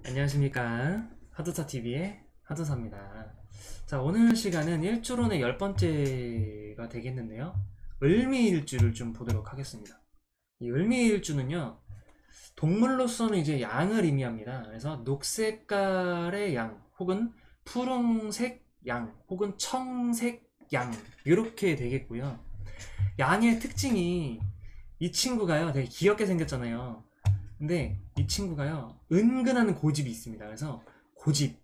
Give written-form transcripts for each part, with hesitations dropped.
안녕하십니까. 하드사TV의 하드사입니다. 자, 오늘 시간은 일주론의 10번째가 되겠는데요. 을미일주를 좀 보도록 하겠습니다. 이 을미일주는요, 동물로서는 이제 양을 의미합니다. 그래서 녹색깔의 양, 혹은 푸른색 양, 혹은 청색 양, 이렇게 되겠고요. 양의 특징이 이 친구가요, 되게 귀엽게 생겼잖아요. 근데 이 친구가요, 은근한 고집이 있습니다. 그래서 고집,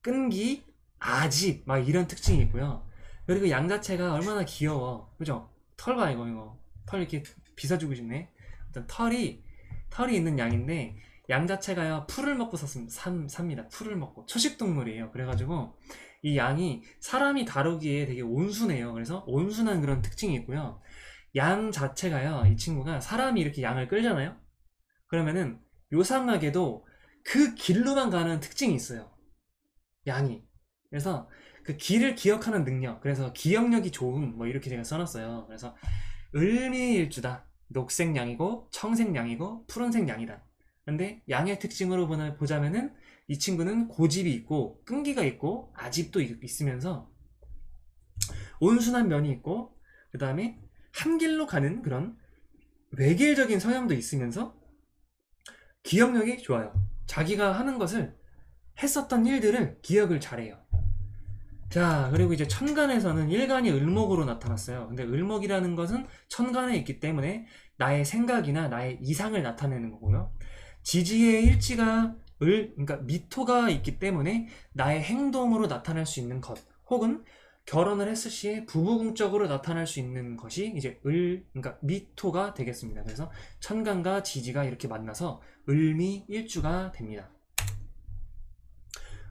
끈기, 아집 막 이런 특징이 있고요. 그리고 양 자체가 얼마나 귀여워, 그죠? 털 봐, 이거 털 이렇게 빗어주고 싶네. 일단 털이 있는 양인데, 양 자체가요 풀을 먹고 삽니다. 풀을 먹고 초식 동물이에요. 그래가지고 이 양이 사람이 다루기에 되게 온순해요. 그래서 온순한 그런 특징이 있고요. 양 자체가요, 이 친구가 사람이 이렇게 양을 끌잖아요. 그러면은 요상하게도 그 길로만 가는 특징이 있어요, 양이. 그래서 그 길을 기억하는 능력, 그래서 기억력이 좋은, 뭐 이렇게 제가 써놨어요. 그래서 을미일주다, 녹색 양이고 청색 양이고 푸른색 양이다. 근데 양의 특징으로 보자면은 이 친구는 고집이 있고 끈기가 있고 아집도 있으면서 온순한 면이 있고, 그 다음에 한 길로 가는 그런 외길적인 성향도 있으면서 기억력이 좋아요. 자기가 하는 것을, 했었던 일들을 기억을 잘해요. 자, 그리고 이제 천간에서는 일간이 을목으로 나타났어요. 근데 을목이라는 것은 천간에 있기 때문에 나의 생각이나 나의 이상을 나타내는 거고요. 지지의 일지가 그러니까 미토가 있기 때문에 나의 행동으로 나타날 수 있는 것, 혹은 결혼을 했을 시에 부부궁적으로 나타날 수 있는 것이 이제 그러니까 미토가 되겠습니다. 그래서 천간과 지지가 이렇게 만나서 을미일주가 됩니다.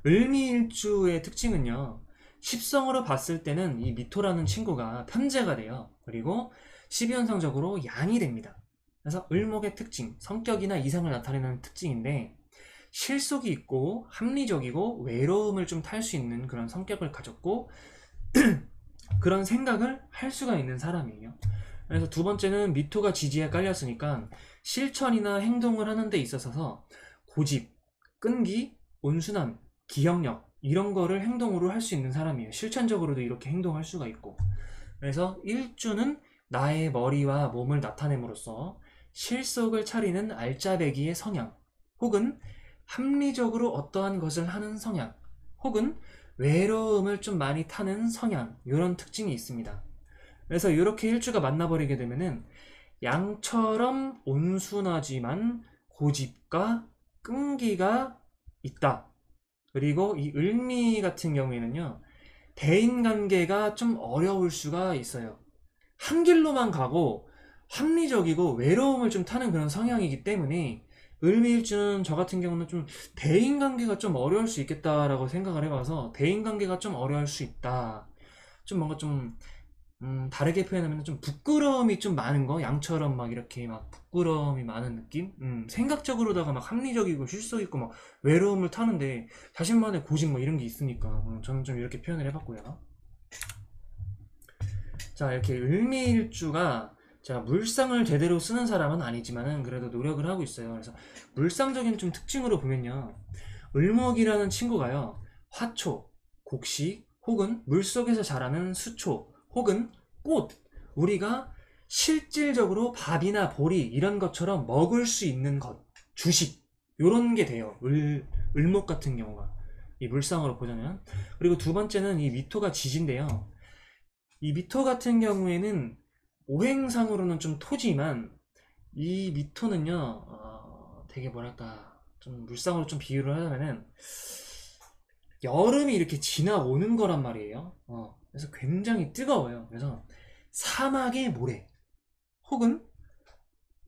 을미일주의 특징은요, 십성으로 봤을 때는 이 미토라는 친구가 편재가 돼요. 그리고 십이현상적으로 양이 됩니다. 그래서 을목의 특징, 성격이나 이상을 나타내는 특징인데, 실속이 있고 합리적이고 외로움을 좀 탈 수 있는 그런 성격을 가졌고 그런 생각을 할 수가 있는 사람이에요. 그래서 두 번째는 미토가 지지에 깔렸으니까 실천이나 행동을 하는 데 있어서 고집, 끈기, 온순함, 기억력, 이런 거를 행동으로 할 수 있는 사람이에요. 실천적으로도 이렇게 행동할 수가 있고. 그래서 일주는 나의 머리와 몸을 나타냄으로써 실속을 차리는 알짜배기의 성향, 혹은 합리적으로 어떠한 것을 하는 성향, 혹은 외로움을 좀 많이 타는 성향, 이런 특징이 있습니다. 그래서 이렇게 일주가 만나버리게 되면은 양처럼 온순하지만 고집과 끈기가 있다. 그리고 이 을미 같은 경우에는요, 대인관계가 좀 어려울 수가 있어요. 한 길로만 가고 합리적이고 외로움을 좀 타는 그런 성향이기 때문에 을미일주는 저 같은 경우는 좀 대인관계가 좀 어려울 수 있겠다라고 생각을 해봐서, 대인관계가 좀 어려울 수 있다. 좀 뭔가 좀 다르게 표현하면 좀 부끄러움이 좀 많은 거, 양처럼 막 이렇게 막 부끄러움이 많은 느낌? 생각적으로다가 막 합리적이고 실속 있고 막 외로움을 타는데 자신만의 고집 뭐 이런 게 있으니까 저는 좀 이렇게 표현을 해봤고요. 자, 이렇게 을미일주가 제가 물상을 제대로 쓰는 사람은 아니지만은 그래도 노력을 하고 있어요. 그래서 물상적인 좀 특징으로 보면요, 을목이라는 친구가요, 화초, 곡식, 혹은 물속에서 자라는 수초, 혹은 꽃, 우리가 실질적으로 밥이나 보리 이런 것처럼 먹을 수 있는 것, 주식, 요런 게 돼요. 을목 같은 경우가, 이 물상으로 보자면. 그리고 두 번째는 이 미토가 지진데요, 이 미토 같은 경우에는 오행상으로는 좀 토지만, 이 미토는요, 되게 뭐랄까, 좀 물상으로 좀 비유를 하자면은 여름이 이렇게 지나오는 거란 말이에요. 그래서 굉장히 뜨거워요. 그래서 사막의 모래, 혹은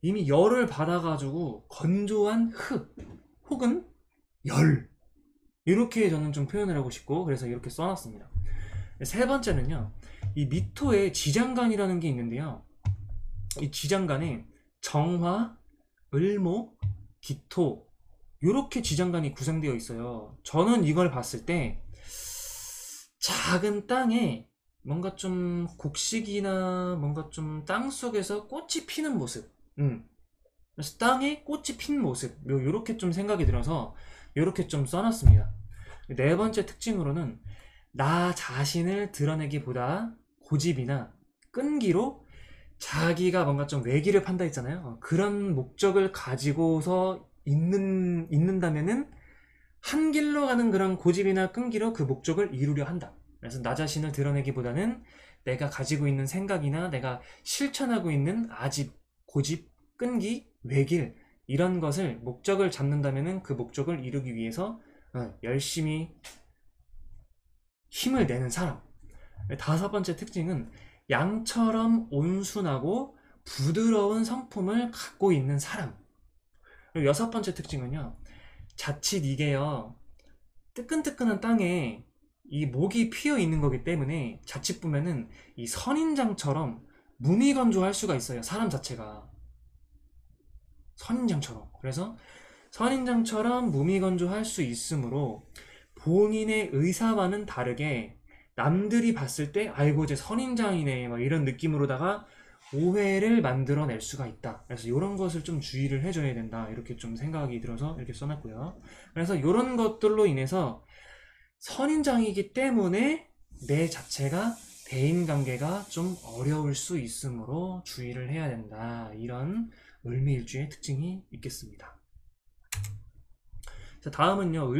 이미 열을 받아가지고 건조한 흙, 혹은 열, 이렇게 저는 좀 표현을 하고 싶고, 그래서 이렇게 써놨습니다. 세 번째는요, 이 미토에 지장간이라는 게 있는데요, 이 지장간에 정화, 을목, 기토, 이렇게 지장간이 구성되어 있어요. 저는 이걸 봤을 때 작은 땅에 뭔가 좀 곡식이나 뭔가 좀 땅 속에서 꽃이 피는 모습, 그래서 땅에 꽃이 핀 모습, 요렇게 좀 생각이 들어서 요렇게 좀 써놨습니다. 네 번째 특징으로는 나 자신을 드러내기보다 고집이나 끈기로 자기가 뭔가 좀 외기를 판다 했잖아요. 그런 목적을 가지고서 있는다면은 한 길로 가는 그런 고집이나 끈기로 그 목적을 이루려 한다. 그래서 나 자신을 드러내기보다는 내가 가지고 있는 생각이나 내가 실천하고 있는 아집, 고집, 끈기, 외길 이런 것을 목적을 잡는다면은 그 목적을 이루기 위해서 열심히 힘을 내는 사람. 다섯 번째 특징은 양처럼 온순하고 부드러운 성품을 갖고 있는 사람. 그리고 여섯 번째 특징은요, 자칫 이게요, 뜨끈뜨끈한 땅에 이 목이 피어 있는 거기 때문에 자칫 보면은 이 선인장처럼 무미건조할 수가 있어요. 사람 자체가 선인장처럼. 그래서 선인장처럼 무미건조할 수 있으므로 본인의 의사와는 다르게 남들이 봤을 때 아이고 쟤 선인장이네 막 이런 느낌으로다가 오해를 만들어낼 수가 있다. 그래서 이런 것을 좀 주의를 해줘야 된다. 이렇게 좀 생각이 들어서 이렇게 써놨고요. 그래서 이런 것들로 인해서 선인장이기 때문에 내 자체가 대인관계가 좀 어려울 수 있으므로 주의를 해야 된다. 이런 을미일주의 특징이 있겠습니다. 자, 다음은요,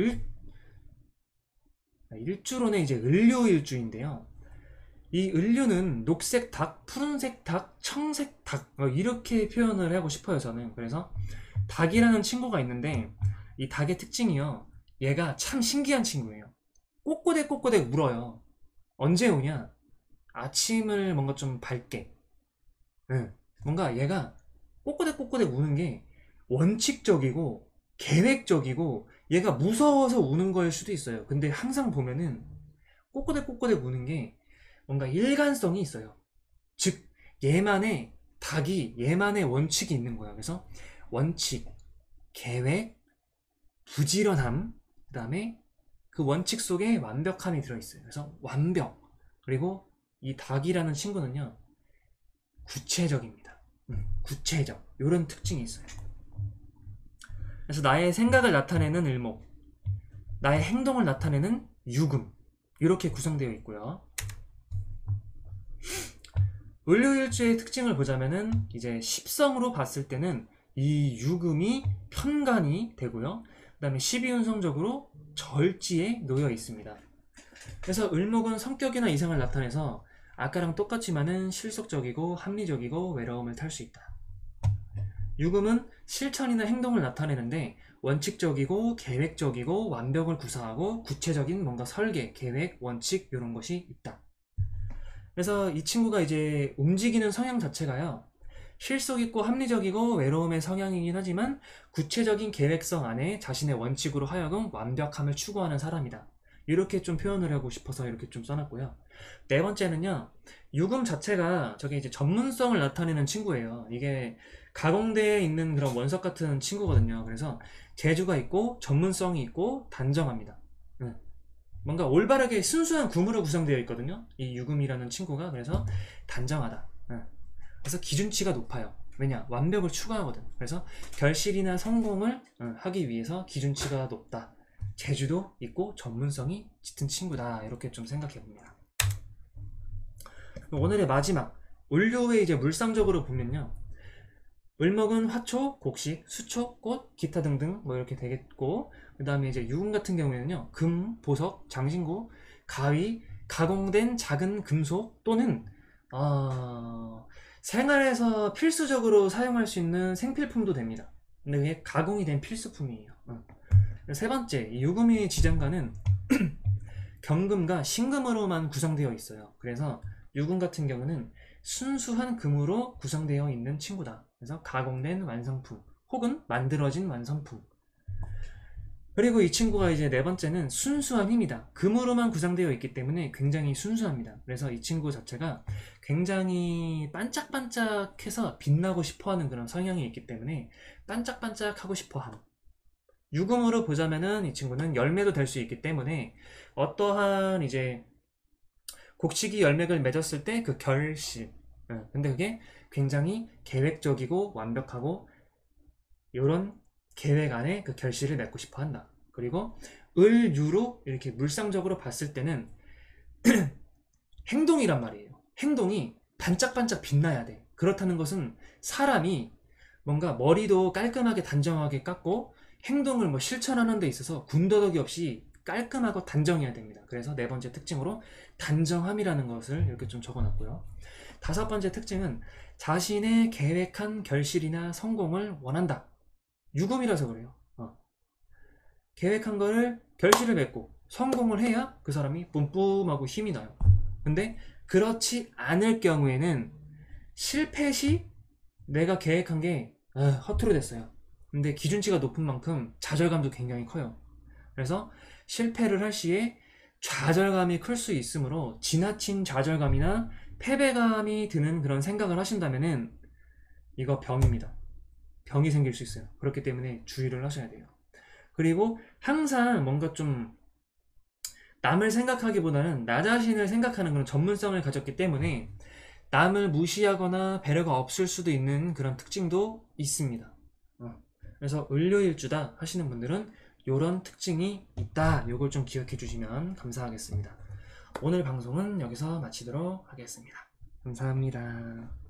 일주론의 이제 을료일주인데요. 이 을류는 녹색 닭, 푸른색 닭, 청색 닭 이렇게 표현을 하고 싶어요 저는. 그래서 닭이라는 친구가 있는데 이 닭의 특징이요, 얘가 참 신기한 친구예요. 꼬꼬댁 울어요. 언제 우냐? 아침을 뭔가 좀 밝게. 응. 뭔가 얘가 꼬꼬댁 우는 게 원칙적이고 계획적이고 얘가 무서워서 우는 거일 수도 있어요. 근데 항상 보면은 꼬꼬댁 우는 게 뭔가 일관성이 있어요. 즉 얘만의 닭이 얘만의 원칙이 있는 거야. 그래서 원칙, 계획, 부지런함, 그 다음에 그 원칙 속에 완벽함이 들어있어요. 그래서 완벽. 그리고 이 닭이라는 친구는요, 구체적입니다. 구체적. 이런 특징이 있어요. 그래서 나의 생각을 나타내는 을목, 나의 행동을 나타내는 유금, 이렇게 구성되어 있고요. 을료일주의 특징을 보자면은 이제 십성으로 봤을 때는 이 유금이 편간이 되고요. 그 다음에 12운성적으로 절지에 놓여 있습니다. 그래서 을목은 성격이나 이상을 나타내서 아까랑 똑같지만은 실속적이고 합리적이고 외로움을 탈 수 있다. 유금은 실천이나 행동을 나타내는데 원칙적이고 계획적이고 완벽을 구사하고 구체적인 뭔가 설계, 계획, 원칙 이런 것이 있다. 그래서 이 친구가 이제 움직이는 성향 자체가요, 실속있고 합리적이고 외로움의 성향이긴 하지만 구체적인 계획성 안에 자신의 원칙으로 하여금 완벽함을 추구하는 사람이다. 이렇게 좀 표현을 하고 싶어서 이렇게 좀 써놨고요. 네 번째는요, 유금 자체가 저게 이제 전문성을 나타내는 친구예요. 이게 가공대에 있는 그런 원석 같은 친구거든요. 그래서 재주가 있고 전문성이 있고 단정합니다. 뭔가 올바르게 순수한 구무로 구성되어 있거든요, 이 유금이라는 친구가. 그래서 단정하다. 그래서 기준치가 높아요. 왜냐? 완벽을 추구하거든. 그래서 결실이나 성공을 하기 위해서 기준치가 높다. 재주도 있고 전문성이 짙은 친구다. 이렇게 좀 생각해 봅니다. 오늘의 마지막 을료의 이제 물상적으로 보면요, 을목은 화초, 곡식, 수초, 꽃, 기타 등등 뭐 이렇게 되겠고, 그 다음에 이제 유금 같은 경우에는요, 금, 보석, 장신구, 가위, 가공된 작은 금속 또는 생활에서 필수적으로 사용할 수 있는 생필품도 됩니다. 근데 그게 가공이 된 필수품이에요. 세 번째, 이 유금의 지장간은 경금과 신금으로만 구성되어 있어요. 그래서 유금 같은 경우는 순수한 금으로 구성되어 있는 친구다. 그래서 가공된 완성품 혹은 만들어진 완성품. 그리고 이 친구가 이제 네 번째는 순수한 힘이다. 금으로만 구성되어 있기 때문에 굉장히 순수합니다. 그래서 이 친구 자체가 굉장히 반짝반짝해서 빛나고 싶어하는 그런 성향이 있기 때문에 반짝반짝하고 싶어함. 유금으로 보자면은 이 친구는 열매도 될 수 있기 때문에 어떠한 이제 곡식이 열매를 맺었을 때 그 결실, 근데 그게 굉장히 계획적이고 완벽하고 이런 계획 안에 그 결실을 맺고 싶어 한다. 그리고 을유로 이렇게 물상적으로 봤을 때는 행동이란 말이에요. 행동이 반짝반짝 빛나야 돼. 그렇다는 것은 사람이 뭔가 머리도 깔끔하게 단정하게 깎고 행동을 뭐 실천하는 데 있어서 군더더기 없이 깔끔하고 단정해야 됩니다. 그래서 네 번째 특징으로 단정함이라는 것을 이렇게 좀 적어놨고요. 다섯 번째 특징은 자신의 계획한 결실이나 성공을 원한다. 유금이라서 그래요. 계획한 거를 결실을 맺고 성공을 해야 그 사람이 뿜뿜하고 힘이 나요. 근데 그렇지 않을 경우에는 실패 시 내가 계획한 게 허투루 됐어요. 근데 기준치가 높은 만큼 좌절감도 굉장히 커요. 그래서 실패를 할 시에 좌절감이 클 수 있으므로 지나친 좌절감이나 패배감이 드는 그런 생각을 하신다면은 이거 병입니다. 병이 생길 수 있어요. 그렇기 때문에 주의를 하셔야 돼요. 그리고 항상 뭔가 좀 남을 생각하기보다는 나 자신을 생각하는 그런 전문성을 가졌기 때문에 남을 무시하거나 배려가 없을 수도 있는 그런 특징도 있습니다. 그래서 을료일주다 하시는 분들은 이런 특징이 있다. 요걸 좀 기억해 주시면 감사하겠습니다. 오늘 방송은 여기서 마치도록 하겠습니다. 감사합니다.